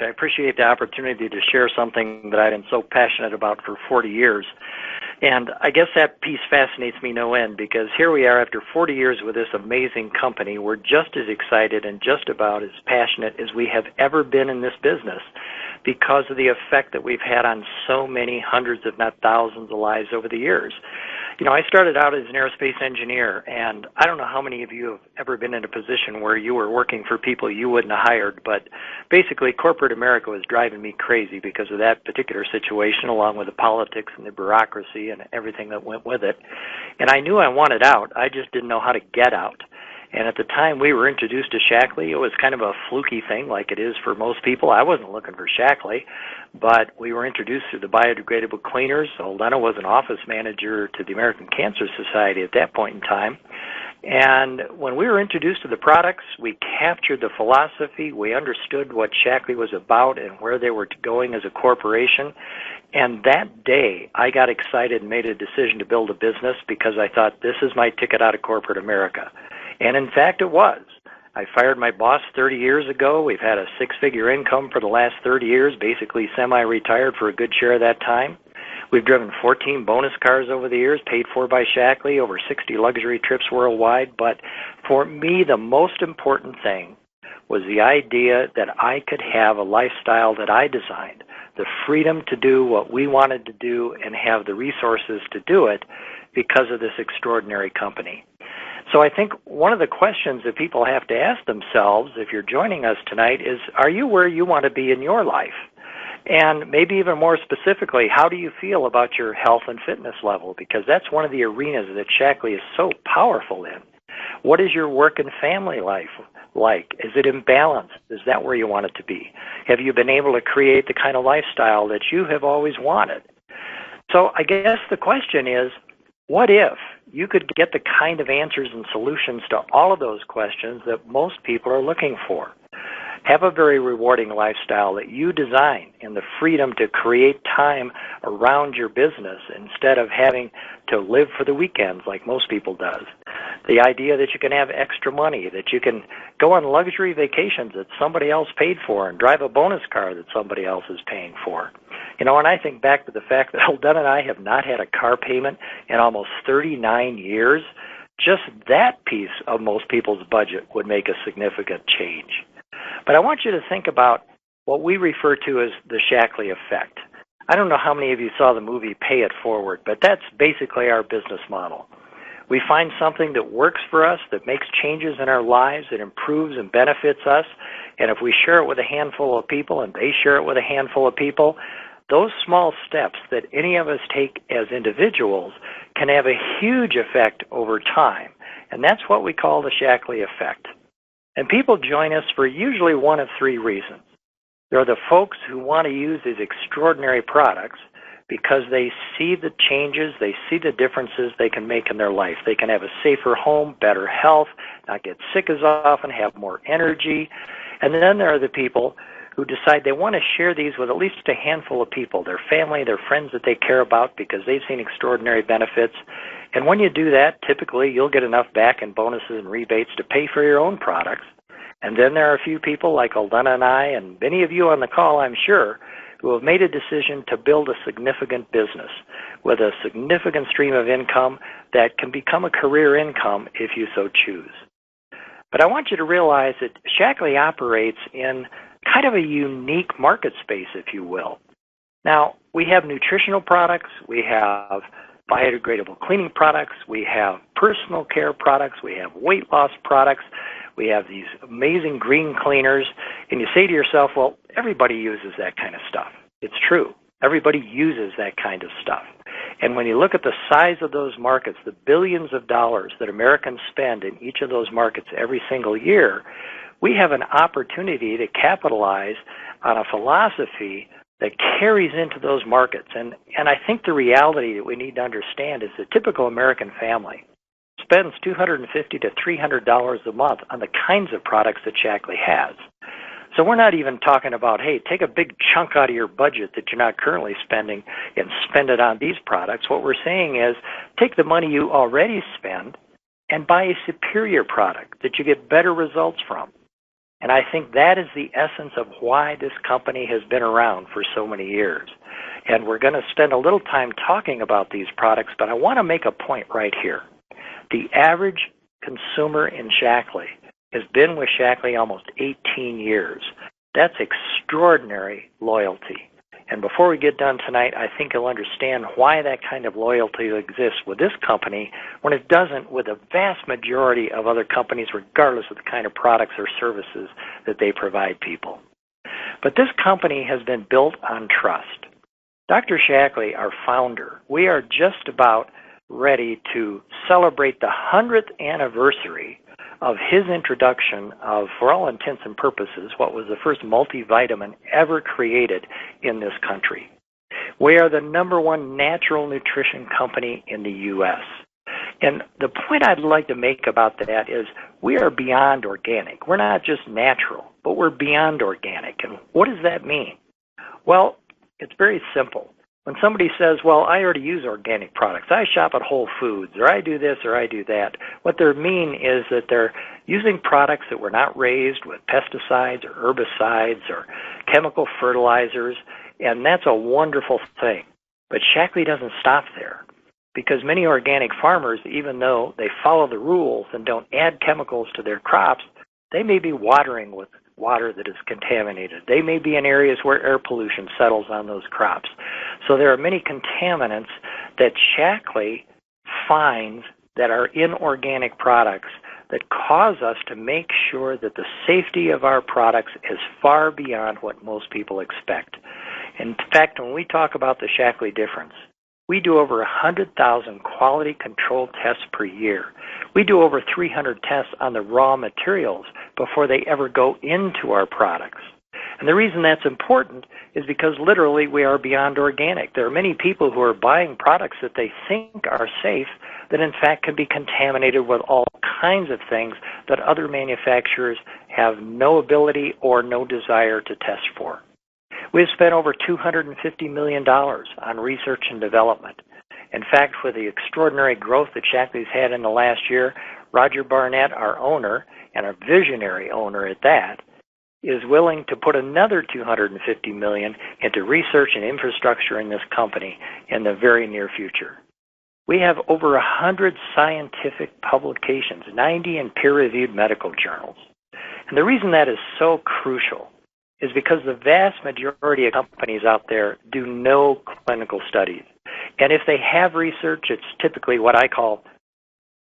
I appreciate the opportunity to share something that I've been so passionate about for 40 years. And I guess that piece fascinates me no end, because here we are after 40 years with this amazing company. We're just as excited and just about as passionate as we have ever been in this business because of the effect that we've had on so many hundreds, if not thousands, of lives over the years. You know, I started out as an aerospace engineer, and I don't know how many of you have ever been in a position where you were working for people you wouldn't have hired, but basically corporate America was driving me crazy because of that particular situation, along with the politics and the bureaucracy and everything that went with it. And I knew I wanted out. I just didn't know how to get out. And at the time we were introduced to Shaklee, it was kind of a fluky thing like it is for most people. I wasn't looking for Shaklee, but we were introduced to the biodegradable cleaners. Oldana was an office manager to the American Cancer Society at that point in time. And when we were introduced to the products, we captured the philosophy. We understood what Shaklee was about and where they were going as a corporation. And that day, I got excited and made a decision to build a business because I thought, this is my ticket out of corporate America. And in fact, it was. I fired my boss 30 years ago. We've had a six-figure income for the last 30 years, basically semi-retired for a good share of that time. We've driven 14 bonus cars over the years, paid for by Shaklee, over 60 luxury trips worldwide. But for me, the most important thing was the idea that I could have a lifestyle that I designed, the freedom to do what we wanted to do and have the resources to do it because of this extraordinary company. So I think one of the questions that people have to ask themselves if you're joining us tonight is, are you where you want to be in your life? And maybe even more specifically, how do you feel about your health and fitness level? Because that's one of the arenas that Shaklee is so powerful in. What is your work and family life like? Is it in balance? Is that where you want it to be? Have you been able to create the kind of lifestyle that you have always wanted? So I guess the question is, what if you could get the kind of answers and solutions to all of those questions that most people are looking for? Have a very rewarding lifestyle that you design and the freedom to create time around your business instead of having to live for the weekends like most people does. The idea that you can have extra money, that you can go on luxury vacations that somebody else paid for and drive a bonus car that somebody else is paying for. You know, and I think back to the fact that Oldana and I have not had a car payment in almost 39 years. Just that piece of most people's budget would make a significant change. But I want you to think about what we refer to as the Shaklee effect. I don't know how many of you saw the movie Pay It Forward, but that's basically our business model. We find something that works for us, that makes changes in our lives, that improves and benefits us, and if we share it with a handful of people and they share it with a handful of people, those small steps that any of us take as individuals can have a huge effect over time, and that's what we call the Shaklee effect. And people join us for usually one of three reasons. There are the folks who want to use these extraordinary products because they see the changes, they see the differences they can make in their life. They can have a safer home, better health, not get sick as often, have more energy. And then there are the people who decide they want to share these with at least a handful of people, their family, their friends that they care about because they've seen extraordinary benefits. And when you do that, typically you'll get enough back in bonuses and rebates to pay for your own products. And then there are a few people like Oldana and I, and many of you on the call, I'm sure, who have made a decision to build a significant business with a significant stream of income that can become a career income if you so choose. But I want you to realize that Shaklee operates in kind of a unique market space, if you will. Now, we have nutritional products, we have biodegradable cleaning products, we have personal care products, we have weight loss products, we have these amazing green cleaners, and you say to yourself, well, everybody uses that kind of stuff. It's true. Everybody uses that kind of stuff. And when you look at the size of those markets, the billions of dollars that Americans spend in each of those markets every single year, we have an opportunity to capitalize on a philosophy that carries into those markets. And I think the reality that we need to understand is the typical American family spends $250 to $300 a month on the kinds of products that Shaklee has. So we're not even talking about, hey, take a big chunk out of your budget that you're not currently spending and spend it on these products. What we're saying is take the money you already spend and buy a superior product that you get better results from. And I think that is the essence of why this company has been around for so many years. And we're going to spend a little time talking about these products, but I want to make a point right here. The average consumer in Shaklee has been with Shaklee almost 18 years. That's extraordinary loyalty. And before we get done tonight, I think you'll understand why that kind of loyalty exists with this company when it doesn't with the vast majority of other companies, regardless of the kind of products or services that they provide people. But this company has been built on trust. Dr. Shaklee, our founder, we are just about ready to celebrate the 100th anniversary of his introduction of, for all intents and purposes, what was the first multivitamin ever created in this country. We are the #1 natural nutrition company in the U.S. And the point I'd like to make about that is we are beyond organic. We're not just natural, but we're beyond organic. And what does that mean? Well, it's very simple. When somebody says, well, I already use organic products, I shop at Whole Foods, or I do this or I do that, what they mean is that they're using products that were not raised with pesticides or herbicides or chemical fertilizers, and that's a wonderful thing. But Shaklee doesn't stop there, because many organic farmers, even though they follow the rules and don't add chemicals to their crops, they may be watering with water that is contaminated. They may be in areas where air pollution settles on those crops. So there are many contaminants that Shaklee finds that are in organic products that cause us to make sure that the safety of our products is far beyond what most people expect. In fact, when we talk about the Shaklee difference, we do over 100,000 quality control tests per year. We do over 300 tests on the raw materials before they ever go into our products. And the reason that's important is because literally we are beyond organic. There are many people who are buying products that they think are safe that in fact can be contaminated with all kinds of things that other manufacturers have no ability or no desire to test for. We've spent over $250 million on research and development. In fact, for the extraordinary growth that Shaklee's had in the last year, Roger Barnett, our owner, and a visionary owner at that, is willing to put another $250 million into research and infrastructure in this company in the very near future. We have over 100 scientific publications, 90 in peer-reviewed medical journals. And the reason that is so crucial is because the vast majority of companies out there do no clinical studies. And if they have research, it's typically what I call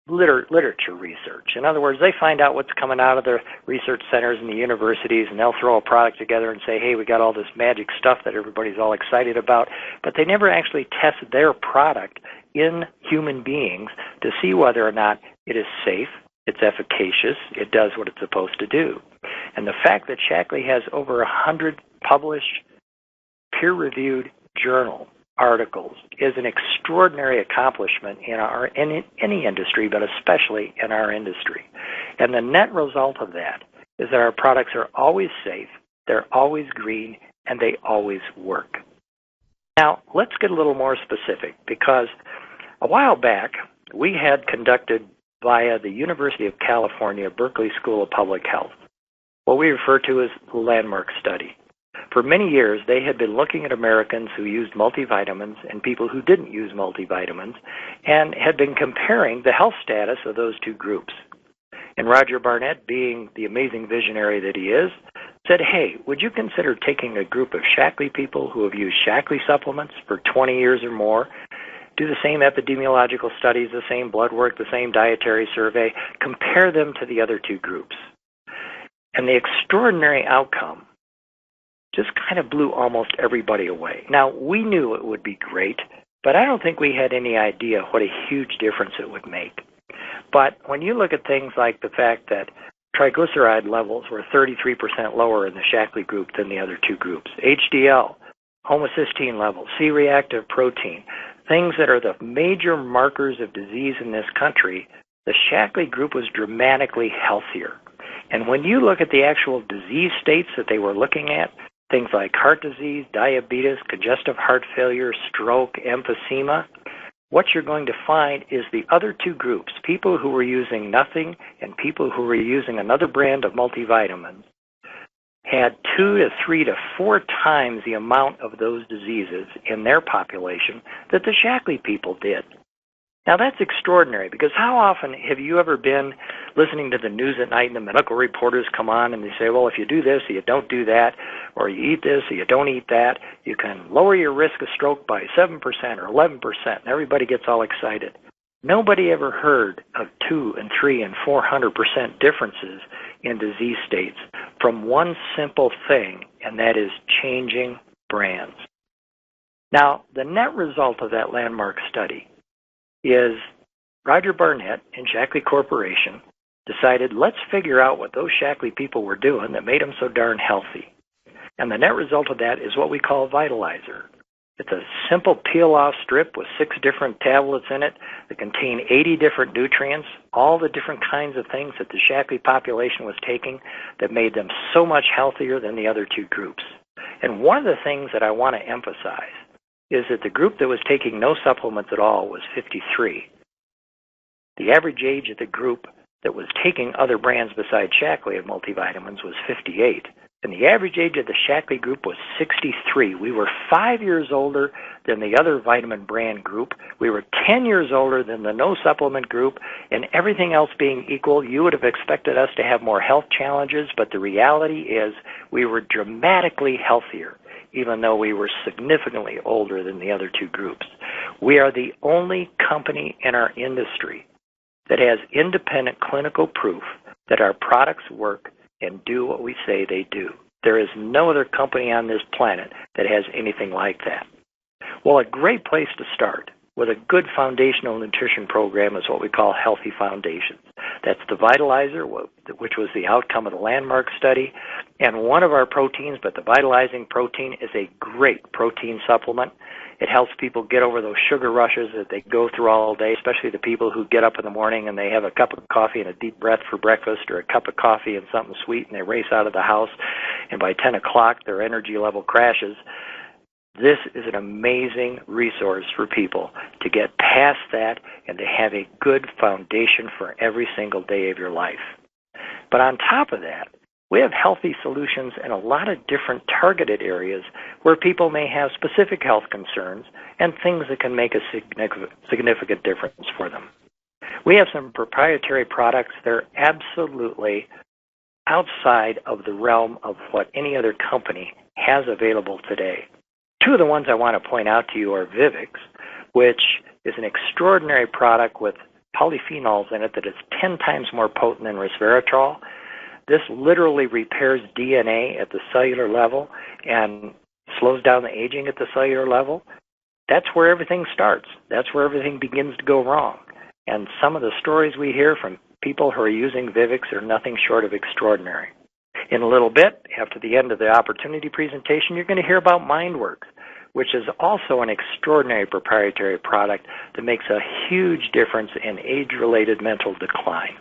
literature research. In other words, they find out what's coming out of their research centers and the universities, and they'll throw a product together and say, hey, we got all this magic stuff that everybody's all excited about, but they never actually test their product in human beings to see whether or not it is safe, it's efficacious, it does what it's supposed to do. And the fact that Shaklee has over 100 published, peer-reviewed journal articles is an extraordinary accomplishment in any industry, but especially in our industry. And the net result of that is that our products are always safe, they're always green, and they always work. Now, let's get a little more specific, because a while back, we had conducted via the University of California, Berkeley School of Public Health, what we refer to as the landmark study. For many years, they had been looking at Americans who used multivitamins and people who didn't use multivitamins, and had been comparing the health status of those two groups. And Roger Barnett, being the amazing visionary that he is, said, hey, would you consider taking a group of Shaklee people who have used Shaklee supplements for 20 years or more, do the same epidemiological studies, the same blood work, the same dietary survey, compare them to the other two groups? And the extraordinary outcome just kind of blew almost everybody away. Now, we knew it would be great, but I don't think we had any idea what a huge difference it would make. But when you look at things like the fact that triglyceride levels were 33% lower in the Shaklee group than the other two groups, HDL, homocysteine levels, C-reactive protein, things that are the major markers of disease in this country, the Shaklee group was dramatically healthier. And when you look at the actual disease states that they were looking at, things like heart disease, diabetes, congestive heart failure, stroke, emphysema, what you're going to find is the other two groups, people who were using nothing and people who were using another brand of multivitamins, had 2 to 3 to 4 times the amount of those diseases in their population that the Shaklee people did. Now that's extraordinary, because how often have you ever been listening to the news at night and the medical reporters come on and they say, well, if you do this or you don't do that, or you eat this or you don't eat that, you can lower your risk of stroke by 7% or 11%, and everybody gets all excited. Nobody ever heard of 2 and 3 and 400% differences in disease states from one simple thing, and that is changing brands. Now, the net result of that landmark study is Roger Barnett and Shaklee Corporation decided, let's figure out what those Shaklee people were doing that made them so darn healthy. And the net result of that is what we call Vitalizer. It's a simple peel-off strip with 6 different tablets in it that contain 80 different nutrients, all the different kinds of things that the Shaklee population was taking that made them so much healthier than the other 2 groups. And one of the things that I want to emphasize is that the group that was taking no supplements at all was 53. The average age of the group that was taking other brands besides Shaklee of multivitamins was 58. And the average age of the Shaklee group was 63. We were 5 years older than the other vitamin brand group. We were 10 years older than the no supplement group. And everything else being equal, you would have expected us to have more health challenges. But the reality is we were dramatically healthier, even though we were significantly older than the other 2 groups. We are the only company in our industry that has independent clinical proof that our products work and do what we say they do. There is no other company on this planet that has anything like that. Well, a great place to start with a good foundational nutrition program is what we call Healthy Foundations. That's the Vitalizer, which was the outcome of the landmark study, and one of our proteins, but the vitalizing protein is a great protein supplement. It helps people get over those sugar rushes that they go through all day, especially the people who get up in the morning and they have a cup of coffee and a deep breath for breakfast, or a cup of coffee and something sweet, and they race out of the house, and by 10 o'clock their energy level crashes. This is an amazing resource for people to get past that and to have a good foundation for every single day of your life. But on top of that, we have healthy solutions in a lot of different targeted areas where people may have specific health concerns and things that can make a significant difference for them. We have some proprietary products that are absolutely outside of the realm of what any other company has available today. 2 of the ones I want to point out to you are Vivix, which is an extraordinary product with polyphenols in it that is 10 times more potent than resveratrol. This literally repairs DNA at the cellular level and slows down the aging at the cellular level. That's where everything starts. That's where everything begins to go wrong. And some of the stories we hear from people who are using Vivix are nothing short of extraordinary. In a little bit, after the end of the opportunity presentation, you're going to hear about MindWorks, which is also an extraordinary proprietary product that makes a huge difference in age-related mental decline.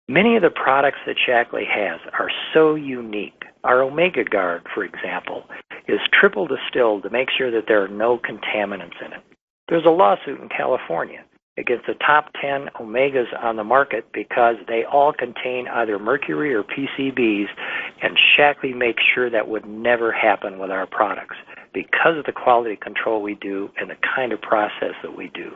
Many of the products that Shaklee has are so unique. Our Omega Guard, for example, is triple distilled to make sure that there are no contaminants in it. There's a lawsuit in California against the top 10 omegas on the market because they all contain either mercury or PCBs, and Shaklee makes sure that would never happen with our products because of the quality control we do and the kind of process that we do.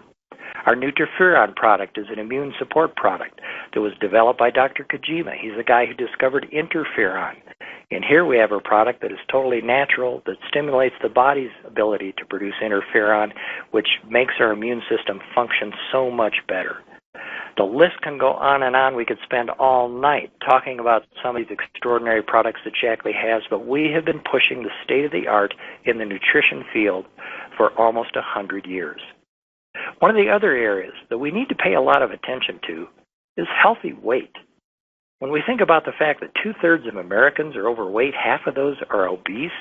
Our Nutriferon product is an immune support product that was developed by Dr. Kojima. He's the guy who discovered interferon. And here we have a product that is totally natural, that stimulates the body's ability to produce interferon, which makes our immune system function so much better. The list can go on and on. We could spend all night talking about some of these extraordinary products that Shaklee has, but we have been pushing the state-of-the-art in the nutrition field for almost 100 years. One of the other areas that we need to pay a lot of attention to is healthy weight. When we think about the fact that 2/3 of Americans are overweight, half of those are obese,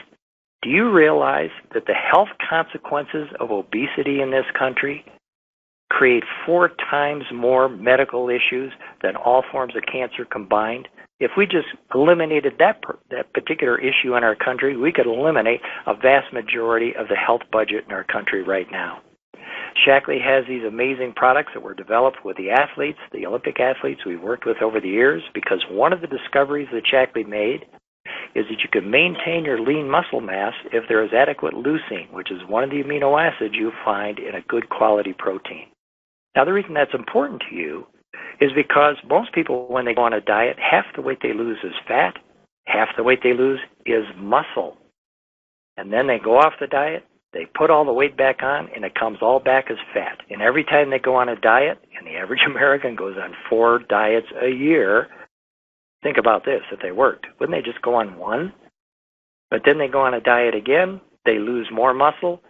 do you realize that the health consequences of obesity in this country create 4 times more medical issues than all forms of cancer combined? If we just eliminated that particular issue in our country, we could eliminate a vast majority of the health budget in our country right now. Shaklee has these amazing products that were developed with the athletes, the Olympic athletes we've worked with over the years, because one of the discoveries that Shaklee made is that you can maintain your lean muscle mass if there is adequate leucine, which is one of the amino acids you find in a good quality protein. Now, the reason that's important to you is because most people, when they go on a diet, half the weight they lose is fat, half the weight they lose is muscle. And then they go off the diet, they put all the weight back on, and it comes all back as fat. And every time they go on a diet, and the average American goes on 4 diets a year, think about this, if they worked. Wouldn't they just go on one? But then they go on a diet again, they lose more muscle,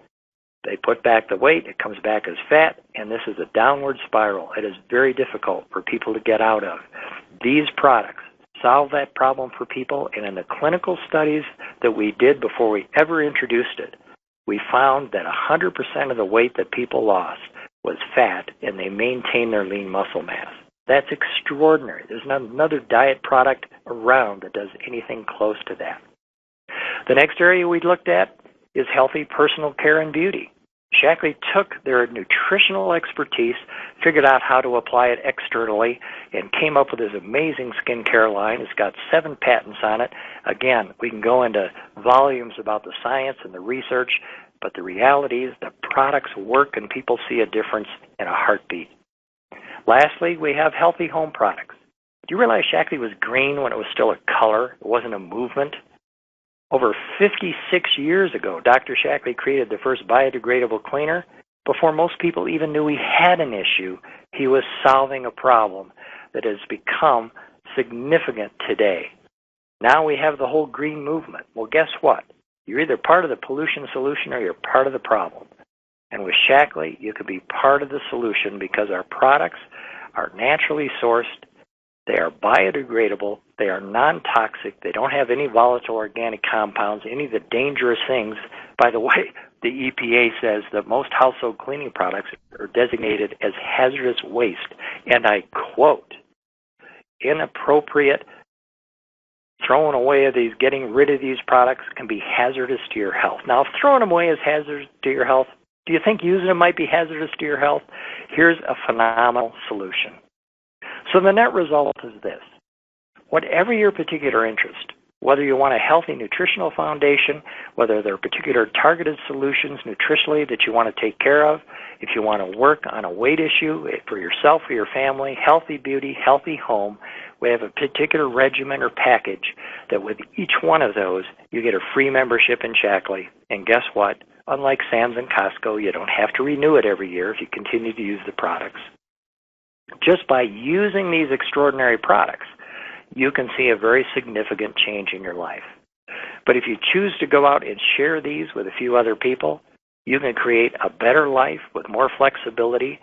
they put back the weight, it comes back as fat, and this is a downward spiral. It is very difficult for people to get out of. These products solve that problem for people, and in the clinical studies that we did before we ever introduced it, we found that 100% of the weight that people lost was fat, and they maintained their lean muscle mass. That's extraordinary. There's not another diet product around that does anything close to that. The next area we looked at is healthy personal care and beauty. Shaklee took their nutritional expertise, figured out how to apply it externally, and came up with this amazing skincare line. It's got 7 patents on it. Again, we can go into volumes about the science and the research, but the reality is the products work and people see a difference in a heartbeat. Lastly, we have healthy home products. Do you realize Shaklee was green when it was still a color? It wasn't a movement. Over 56 years ago, Dr. Shaklee created the first biodegradable cleaner. Before most people even knew he had an issue, he was solving a problem that has become significant today. Now we have the whole green movement. Well, guess what? You're either part of the pollution solution or you're part of the problem. And with Shaklee, you can be part of the solution because our products are naturally sourced, they are biodegradable, they are non-toxic, they don't have any volatile organic compounds, any of the dangerous things. By the way, the EPA says that most household cleaning products are designated as hazardous waste. And I quote, inappropriate throwing away of these, getting rid of these products can be hazardous to your health. Now, if throwing them away is hazardous to your health, do you think using them might be hazardous to your health? Here's a phenomenal solution. So the net result is this. Whatever your particular interest, whether you want a healthy nutritional foundation, whether there are particular targeted solutions nutritionally that you want to take care of, if you want to work on a weight issue for yourself or your family, healthy beauty, healthy home, we have a particular regimen or package that with each one of those, you get a free membership in Shaklee. And guess what? Unlike Sam's and Costco, you don't have to renew it every year if you continue to use the products. Just by using these extraordinary products, you can see a very significant change in your life. But if you choose to go out and share these with a few other people, you can create a better life with more flexibility,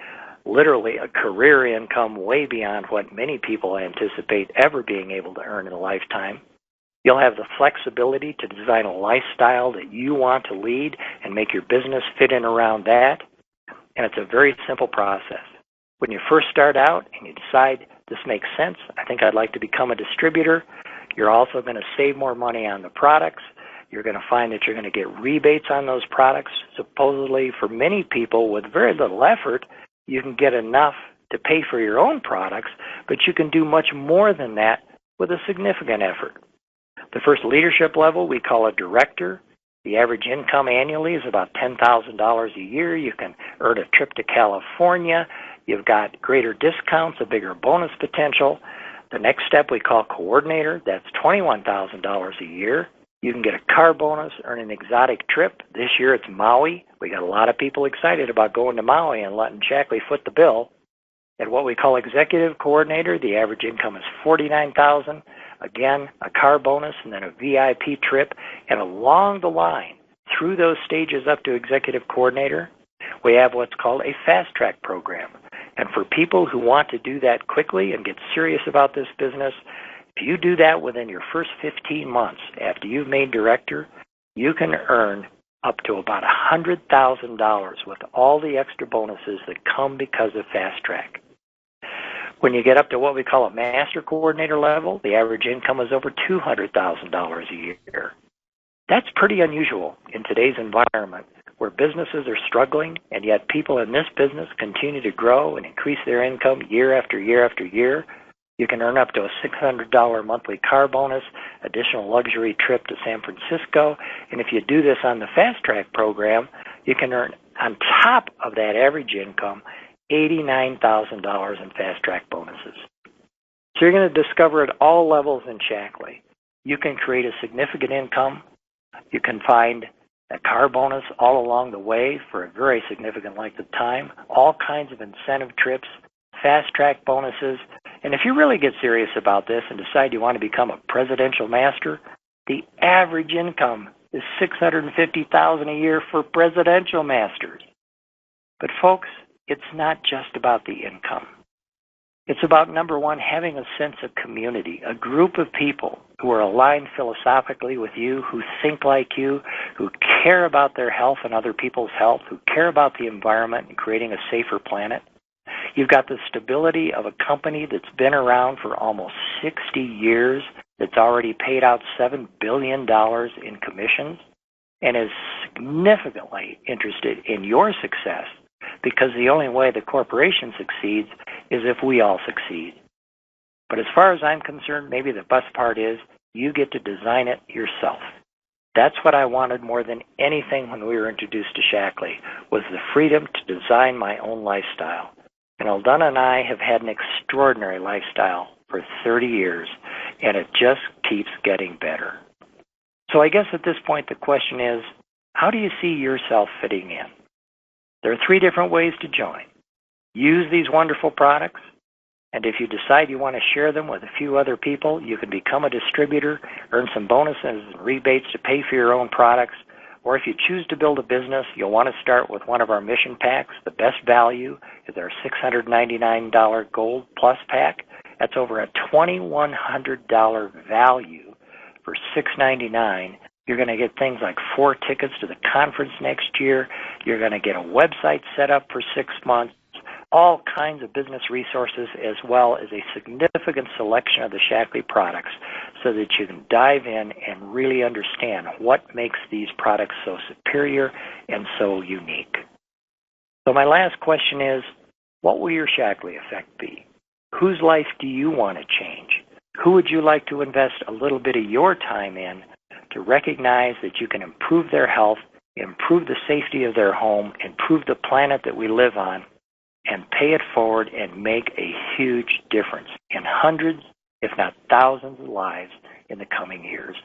literally a career income way beyond what many people anticipate ever being able to earn in a lifetime. You'll have the flexibility to design a lifestyle that you want to lead and make your business fit in around that. And it's a very simple process. When you first start out and you decide this makes sense, I think I'd like to become a distributor, you're also going to save more money on the products. You're going to find that you're going to get rebates on those products. Supposedly, for many people with very little effort, you can get enough to pay for your own products, but you can do much more than that with a significant effort. The first leadership level we call a director. The average income annually is about $10,000 a year. You can earn a trip to California. You've got greater discounts, a bigger bonus potential. The next step we call coordinator. That's $21,000 a year. You can get a car bonus, earn an exotic trip. This year it's Maui. We got a lot of people excited about going to Maui and letting Shaklee foot the bill. At what we call executive coordinator, the average income is $49,000. Again, a car bonus and then a VIP trip. And along the line, through those stages up to executive coordinator, we have what's called a fast track program. And for people who want to do that quickly and get serious about this business, if you do that within your first 15 months after you've made director, you can earn up to about $100,000 with all the extra bonuses that come because of fast track. When you get up to what we call a master coordinator level, the average income is over $200,000 a year. That's pretty unusual in today's environment where businesses are struggling, and yet people in this business continue to grow and increase their income year after year after year. You can earn up to a $600 monthly car bonus, additional luxury trip to San Francisco, and if you do this on the Fast Track program, you can earn, on top of that average income, $89,000 in Fast Track bonuses. So you're going to discover at all levels in Shaklee. You can create a significant income. You can find a car bonus all along the way for a very significant length of time, all kinds of incentive trips, Fast Track bonuses. And if you really get serious about this and decide you want to become a presidential master, the average income is $650,000 a year for presidential masters. But folks, it's not just about the income. It's about, number one, having a sense of community, a group of people who are aligned philosophically with you, who think like you, who care about their health and other people's health, who care about the environment and creating a safer planet. You've got the stability of a company that's been around for almost 60 years, that's already paid out $7 billion in commissions, and is significantly interested in your success, because the only way the corporation succeeds is if we all succeed. But as far as I'm concerned, maybe the best part is you get to design it yourself. That's what I wanted more than anything when we were introduced to Shaklee, was the freedom to design my own lifestyle. And Aldana and I have had an extraordinary lifestyle for 30 years, and it just keeps getting better. So I guess at this point the question is, how do you see yourself fitting in? There are 3 different ways to join. Use these wonderful products, and if you decide you want to share them with a few other people, you can become a distributor, earn some bonuses and rebates to pay for your own products. Or if you choose to build a business, you'll want to start with one of our mission packs. The best value is our $699 Gold Plus pack. That's over a $2,100 value for $699. You're going to get things like 4 tickets to the conference next year. You're going to get a website set up for 6 months, all kinds of business resources, as well as a significant selection of the Shaklee products so that you can dive in and really understand what makes these products so superior and so unique. So my last question is, what will your Shaklee effect be? Whose life do you want to change? Who would you like to invest a little bit of your time in to recognize that you can improve their health, improve the safety of their home, improve the planet that we live on, and pay it forward and make a huge difference in hundreds, if not thousands of lives in the coming years?